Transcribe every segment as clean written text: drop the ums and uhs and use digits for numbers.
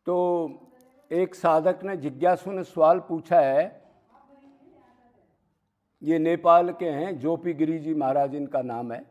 तो एक साधक ने, जिज्ञासु ने सवाल पूछा है, ये नेपाल के हैं, जोपी गिरी जी महाराज इनका नाम है।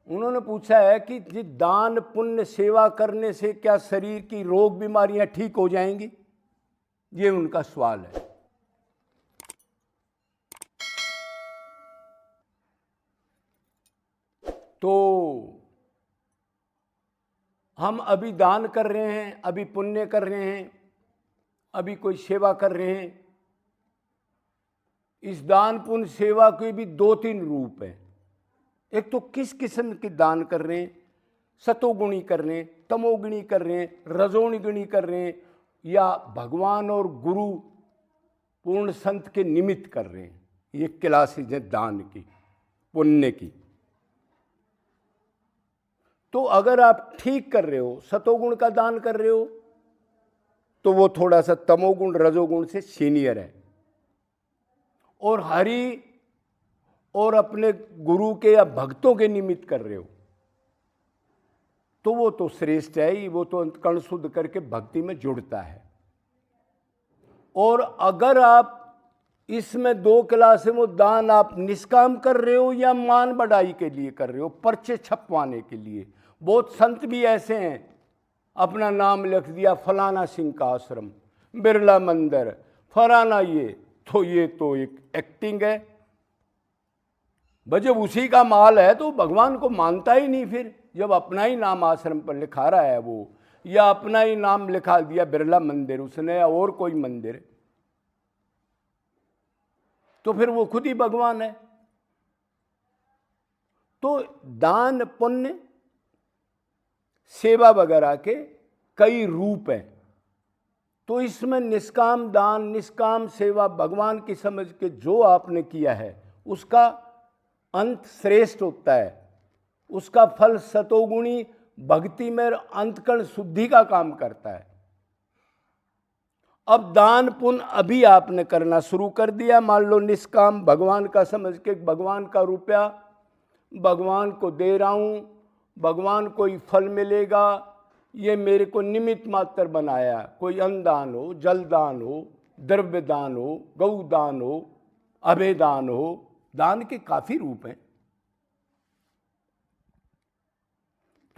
उन्होंने पूछा है कि जी दान पुण्य सेवा करने से क्या शरीर की रोग बीमारियां ठीक हो जाएंगी? ये उनका सवाल है। तो हम अभी दान कर रहे हैं, अभी पुण्य कर रहे हैं, अभी कोई सेवा कर रहे हैं। इस दान पुण्य सेवा के भी दो तीन रूप हैं। एक तो किस किस्म के दान कर रहे हैं, सतोगुणी कर रहे हैं, तमोगुणी कर रहे हैं, रजोगुणी कर रहे हैं, या भगवान और गुरु पूर्ण संत के निमित्त कर रहे हैं। ये क्लासेज है दान की, पुण्य की। तो अगर आप ठीक कर रहे हो, सतोगुण का दान कर रहे हो, तो वो थोड़ा सा तमोगुण रजोगुण से सीनियर है। और हरि और अपने गुरु के या भक्तों के निमित्त कर रहे हो, तो वो तो श्रेष्ठ है ही, वो तो अंतकरण शुद्ध करके भक्ति में जुड़ता है। और अगर आप इसमें दो क्लास में, वो दान आप निष्काम कर रहे हो या मान बढ़ाई के लिए कर रहे हो, पर्चे छपवाने के लिए। बहुत संत भी ऐसे हैं, अपना नाम लिख दिया फलाना सिंह का आश्रम, बिरला मंदिर, फलाना ये तो एक एक्टिंग है। जब उसी का माल है तो भगवान को मानता ही नहीं। फिर जब अपना ही नाम आश्रम पर लिखा रहा है वो, या अपना ही नाम लिखा दिया बिरला मंदिर उसने, या और कोई मंदिर, तो फिर वो खुद ही भगवान है। तो दान पुण्य सेवा वगैरह के कई रूप हैं। तो इसमें निष्काम दान, निष्काम सेवा, भगवान की समझ के जो आपने किया है उसका अंत श्रेष्ठ होता है। उसका फल सतोगुणी भक्ति में अंतकरण शुद्धि का काम करता है। अब दान पुण्य अभी आपने करना शुरू कर दिया, मान लो निष्काम भगवान का समझ के, भगवान का रुपया भगवान को दे रहा हूं, भगवान को ही फल मिलेगा, ये मेरे को निमित्त मात्र बनाया। कोई अन्नदान हो, जलदान हो, द्रव्य दान हो, गौ दान हो, अभय दान हो, दान के काफी रूप हैं।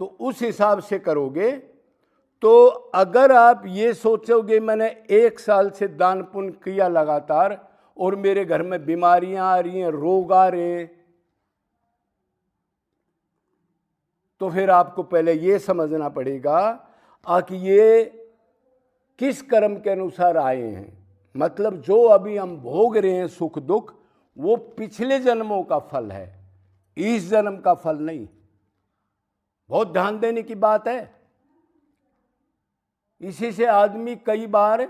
तो उस हिसाब से करोगे तो अगर आप ये सोचोगे मैंने 1 साल से दान पुण्य किया लगातार और मेरे घर में बीमारियां आ रही हैं, रोग आ रहे हैं, तो फिर आपको पहले ये समझना पड़ेगा कि ये किस कर्म के अनुसार आए हैं। मतलब जो अभी हम भोग रहे हैं सुख दुख, वो पिछले जन्मों का फल है, इस जन्म का फल नहीं। बहुत ध्यान देने की बात है। इसी से आदमी कई बार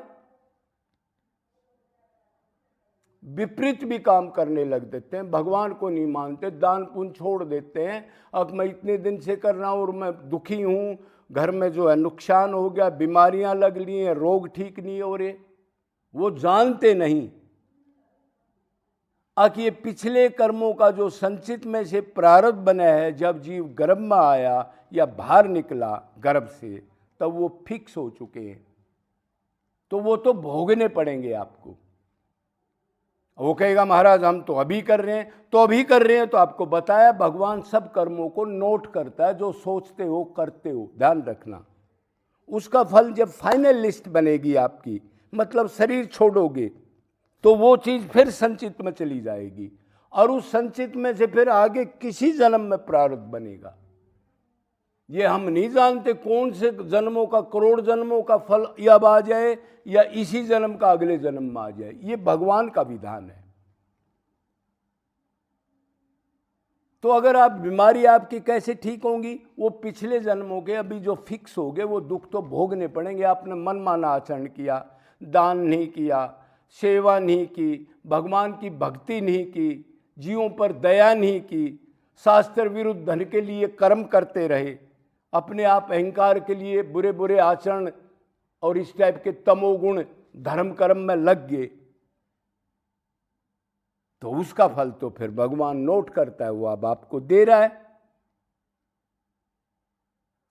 विपरीत भी काम करने लग देते हैं, भगवान को नहीं मानते, दान पुण्य छोड़ देते हैं। अब मैं इतने दिन से कर रहा हूं और मैं दुखी हूं, घर में जो है नुकसान हो गया, बीमारियां लग ली हैं, रोग ठीक नहीं हो रहे। वो जानते नहीं कि ये पिछले कर्मों का जो संचित में से प्रारब्ध बना है, जब जीव गर्भ में आया या बाहर निकला गर्भ से, तब वो फिक्स हो चुके हैं। तो वो तो भोगने पड़ेंगे आपको। वो कहेगा महाराज हम तो अभी कर रहे हैं, तो अभी कर रहे हैं। तो आपको बताया भगवान सब कर्मों को नोट करता है, जो सोचते हो करते हो, ध्यान रखना। उसका फल जब फाइनल लिस्ट बनेगी आपकी, मतलब शरीर छोड़ोगे, तो वो चीज फिर संचित में चली जाएगी, और उस संचित में से फिर आगे किसी जन्म में प्रारब्ध बनेगा। ये हम नहीं जानते कौन से जन्मों का, करोड़ जन्मों का फल अब आ जाए या इसी जन्म का अगले जन्म में आ जाए। ये भगवान का विधान है। तो अगर आप बीमारी आपकी कैसे ठीक होंगी, वो पिछले जन्मों के अभी जो फिक्स हो गए वो दुख तो भोगने पड़ेंगे। आपने मनमाना आचरण किया, दान नहीं किया, सेवा नहीं की, भगवान की भक्ति नहीं की, जीवों पर दया नहीं की, शास्त्र विरुद्ध धन के लिए कर्म करते रहे, अपने आप अहंकार के लिए बुरे बुरे आचरण और इस टाइप के तमोगुण धर्म कर्म में लग गए, तो उसका फल तो फिर भगवान नोट करता है, वो अब आपको दे रहा है।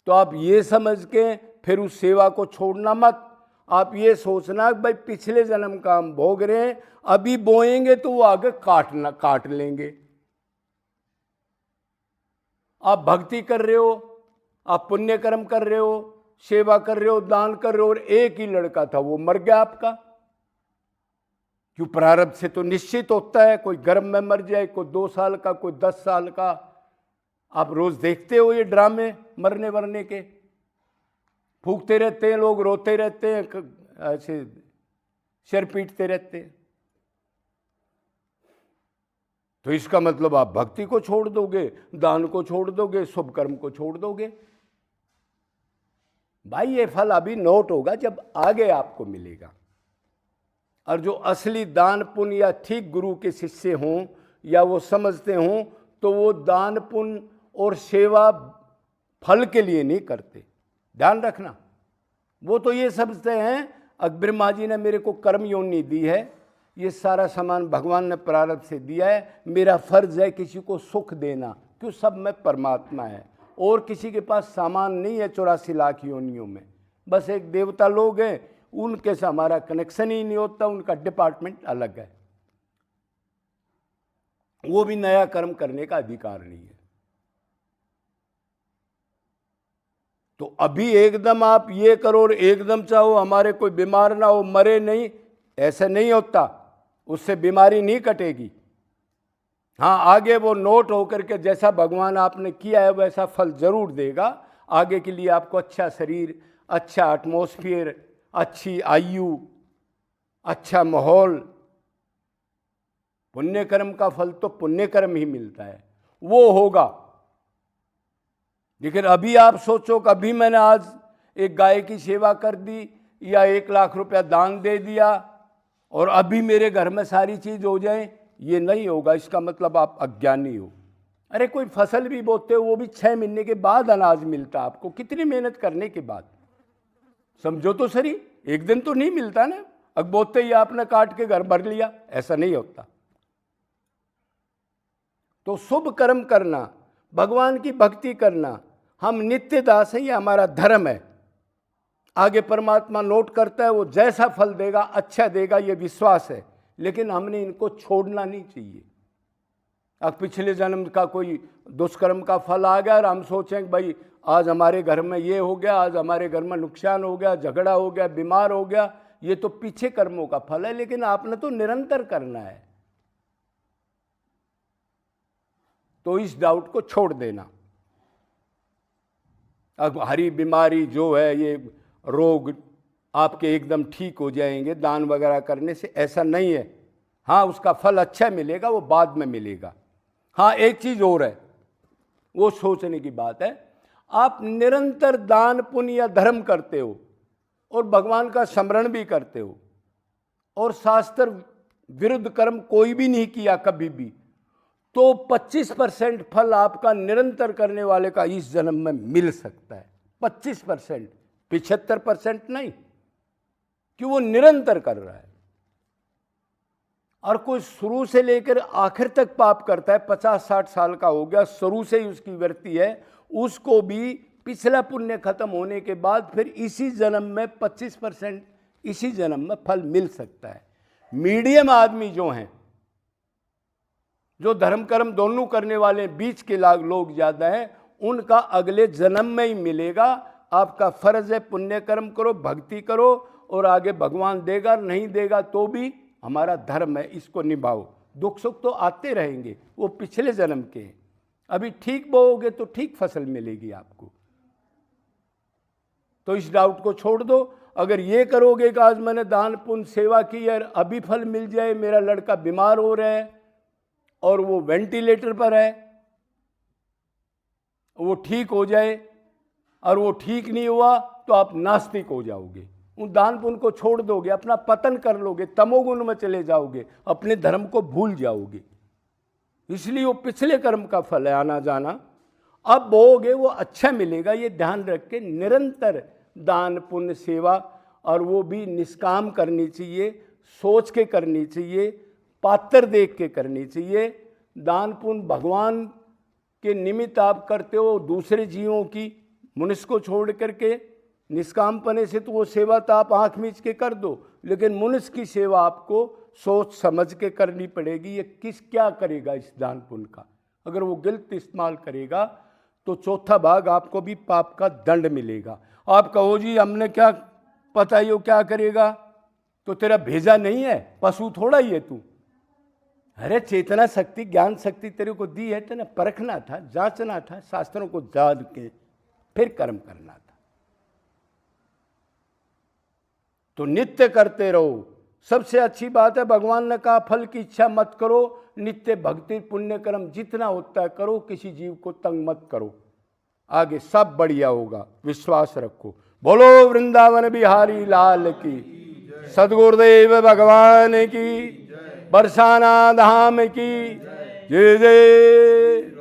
तो आप ये समझ के फिर उस सेवा को छोड़ना मत। आप ये सोचना कि भाई पिछले जन्म का हम भोग रहे हैं, अभी बोएंगे तो वो आगे काट लेंगे। आप भक्ति कर रहे हो, आप पुण्य कर्म कर रहे हो, सेवा कर रहे हो, दान कर रहे हो, और एक ही लड़का था वो मर गया आपका। क्यों? प्रारब्ध से तो निश्चित होता है, कोई गर्भ में मर जाए, कोई 2 साल का, कोई 10 साल का। आप रोज देखते हो ये ड्रामे मरने वरने के, फूकते रहते हैं लोग, रोते रहते हैं, ऐसे सिर पीटते रहते हैं। तो इसका मतलब आप भक्ति को छोड़ दोगे, दान को छोड़ दोगे, शुभ कर्म को छोड़ दोगे। भाई ये फल अभी नोट होगा, जब आगे आपको मिलेगा। और जो असली दान पुण्य या ठीक गुरु के शिष्य हों या वो समझते हों, तो वो दान पुण्य और सेवा फल के लिए नहीं करते, ध्यान रखना। वो तो ये समझते हैं अकबर माँ जी ने मेरे को कर्म योनि दी है, ये सारा सामान भगवान ने प्रारब्ध से दिया है, मेरा फर्ज है किसी को सुख देना, क्यों? सब में परमात्मा है और किसी के पास सामान नहीं है 84 लाख योनियों में। बस एक देवता लोग हैं, उनके से हमारा कनेक्शन ही नहीं होता, उनका डिपार्टमेंट अलग है, वो भी नया कर्म करने का अधिकार नहीं है। तो अभी एकदम आप ये करो और एकदम चाहो हमारे कोई बीमार ना हो, मरे नहीं, ऐसे नहीं होता, उससे बीमारी नहीं कटेगी। हाँ, आगे वो नोट होकर के जैसा भगवान आपने किया है वैसा फल जरूर देगा। आगे के लिए आपको अच्छा शरीर, अच्छा एटमॉस्फेयर, अच्छी आयु, अच्छा माहौल। पुण्य कर्म का फल तो पुण्य कर्म ही मिलता है, वो होगा। लेकिन अभी आप सोचो कि अभी मैंने आज एक गाय की सेवा कर दी या 1 लाख रुपया दान दे दिया और अभी मेरे घर में सारी चीज हो जाए, ये नहीं होगा। इसका मतलब आप अज्ञानी हो। अरे कोई फसल भी बोते हो, वो भी 6 महीने के बाद अनाज मिलता आपको, कितनी मेहनत करने के बाद। समझो तो सही, एक दिन तो नहीं मिलता ना, अब बोते ही आपने काट के घर भर लिया, ऐसा नहीं होता। तो शुभ कर्म करना, भगवान की भक्ति करना, हम नित्य दास हैं, ये हमारा धर्म है। आगे परमात्मा नोट करता है, वो जैसा फल देगा अच्छा देगा, ये विश्वास है। लेकिन हमने इनको छोड़ना नहीं चाहिए। अब पिछले जन्म का कोई दुष्कर्म का फल आ गया और हम सोचें कि भाई आज हमारे घर में ये हो गया, आज हमारे घर में नुकसान हो गया, झगड़ा हो गया, बीमार हो गया, ये तो पीछे कर्मों का फल है। लेकिन आपने तो निरंतर करना है, तो इस डाउट को छोड़ देना। अब हरी बीमारी जो है, ये रोग आपके एकदम ठीक हो जाएंगे दान वगैरह करने से, ऐसा नहीं है। हाँ, उसका फल अच्छा मिलेगा, वो बाद में मिलेगा। हाँ, एक चीज और है, वो सोचने की बात है। आप निरंतर दान पुण्य या धर्म करते हो और भगवान का स्मरण भी करते हो और शास्त्र विरुद्ध कर्म कोई भी नहीं किया कभी भी, तो 25% फल आपका निरंतर करने वाले का इस जन्म में मिल सकता है। 25%, 75% नहीं, कि वो निरंतर कर रहा है। और कोई शुरू से लेकर आखिर तक पाप करता है, 50-60 साल का हो गया, शुरू से ही उसकी वृत्ति है, उसको भी पिछला पुण्य खत्म होने के बाद फिर इसी जन्म में 25% इसी जन्म में फल मिल सकता है। मीडियम आदमी जो हैं, जो धर्म कर्म दोनों करने वाले बीच के लोग ज्यादा हैं, उनका अगले जन्म में ही मिलेगा। आपका फर्ज है पुण्य कर्म करो, भक्ति करो, और आगे भगवान देगा नहीं देगा तो भी हमारा धर्म है, इसको निभाओ। दुख सुख तो आते रहेंगे, वो पिछले जन्म के। अभी ठीक बोओगे तो ठीक फसल मिलेगी आपको। तो इस डाउट को छोड़ दो। अगर ये करोगे कि आज मैंने दान पुण्य सेवा की और अभी फल मिल जाए, मेरा लड़का बीमार हो रहा है और वो वेंटिलेटर पर है, वो ठीक हो जाए, और वो ठीक नहीं हुआ तो आप नास्तिक हो जाओगे। उन दान पुण्य को छोड़ दोगे, अपना पतन कर लोगे, तमोगुण में चले जाओगे, अपने धर्म को भूल जाओगे। इसलिए वो पिछले कर्म का फल है आना जाना। अब बोओगे वो अच्छा मिलेगा, ये ध्यान रख के निरंतर दान पुण्य सेवा, और वो भी निष्काम करनी चाहिए, सोच के करनी चाहिए, पात्र देख के करनी चाहिए। दान पुण्य भगवान के निमित्त आप करते हो, दूसरे जीवों की, मनुष्य को छोड़ करके निष्कामपने से तो वो सेवा तो आप आंख मीच के कर दो, लेकिन मनुष्य की सेवा आपको सोच समझ के करनी पड़ेगी। ये क्या करेगा इस दान पुण्य का? अगर वो गलत इस्तेमाल करेगा तो चौथा भाग आपको भी पाप का दंड मिलेगा। आप कहो जी हमने क्या पता ये क्या करेगा, तो तेरा भेजा नहीं है, पशु थोड़ा ही है तू। अरे चेतना शक्ति ज्ञान शक्ति तेरे को दी है, तेने परखना था, जांचना था, शास्त्रों को जान के फिर कर्म करना था। तो नित्य करते रहो। सबसे अच्छी बात है, भगवान ने कहा फल की इच्छा मत करो, नित्य भक्ति पुण्य कर्म जितना होता है करो, किसी जीव को तंग मत करो, आगे सब बढ़िया होगा, विश्वास रखो। बोलो वृंदावन बिहारी लाल की, सदगुरुदेव भगवान की, बरसाना धाम की जय जय।